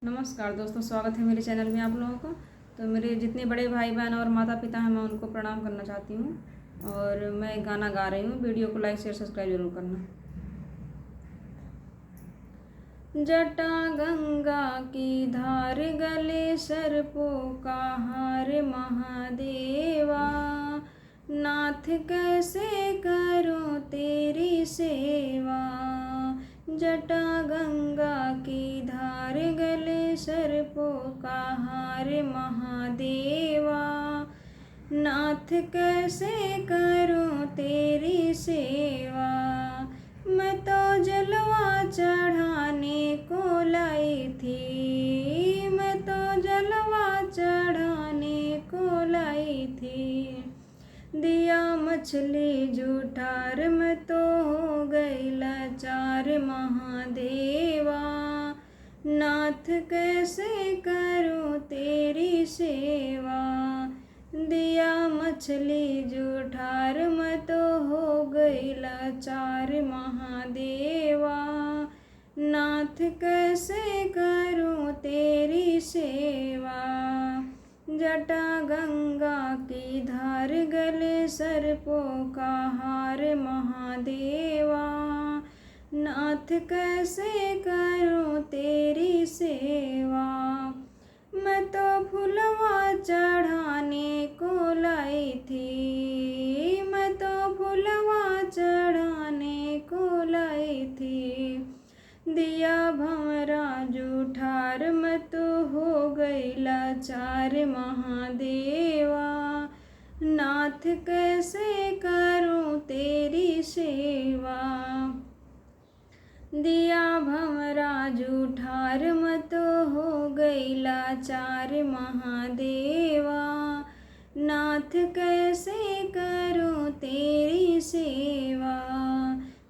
नमस्कार दोस्तों, स्वागत है मेरे चैनल में आप लोगों का। तो मेरे जितने बड़े भाई बहन और माता पिता हैं, मैं उनको प्रणाम करना चाहती हूँ। और मैं गाना गा रही हूँ। वीडियो को लाइक शेयर सब्सक्राइब जरूर करना। जटा गंगा की धार, गले सर्पों का हार महादेवा, नाथ कैसे करूं तेरी सेवा। जटा गंगा की धार, गले सर्पों का हार महादेवा, नाथ कैसे करूं तेरी सेवा। मैं तो जलवा चढ़ाने को लाई थी, मैं तो जलवा चढ़ाने को लाई थी। दिया मछली जूठार, मैं तो हो गई लाचार महादेवा, नाथ कैसे करूं तेरी सेवा। दिया मछली जूठार, मैं तो हो गई लाचार महादेवा, नाथ कैसे करूं तेरी सेवा। जटा गंगा की धार, गले सर्पों का हार महादेवा, नाथ कैसे करूं तेरी सेवा। मैं तो फुलवा चढ़ाने को लाई थी, मैं तो फुलवा चढ़ाने को लाई थी। दिया भंवरा जूठार, मैं तो हो गई लाचार महादेवा, नाथ कैसे करूं तेरी सेवा। दिया भंवरा जूठार, मैं तो हो गई लाचार महादेवा, नाथ कैसे करूं तेरी सेवा।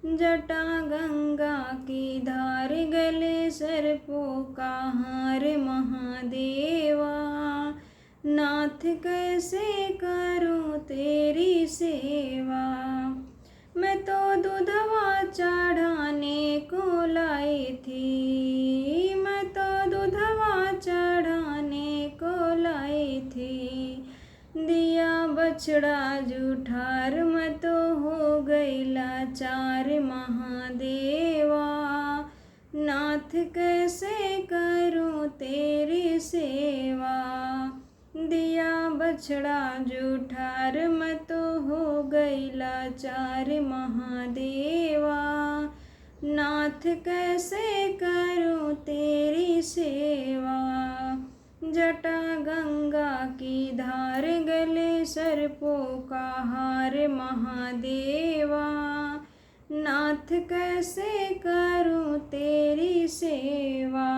जटा गंगा की धार, गले सर्पों का हार महादेवा, नाथ कैसे करूं तेरी सेवा। मैं तो दूधवा चढ़ाने को लाई थी, मैं तो दूधवा चढ़ाने को लाई थी। दिया बछड़ा जूठार, मैं तो हो गई लाचार महादेवा, नाथ कैसे करूं तेरी सेवा। दिया बछड़ा जूठार, मैं तो हो गई लाचार महादेवा, नाथ कैसे करूं तेरी सेवा। जटा गंगा की धार, गले सर्पों का हार महादेवा, नाथ कैसे करूं तेरी सेवा।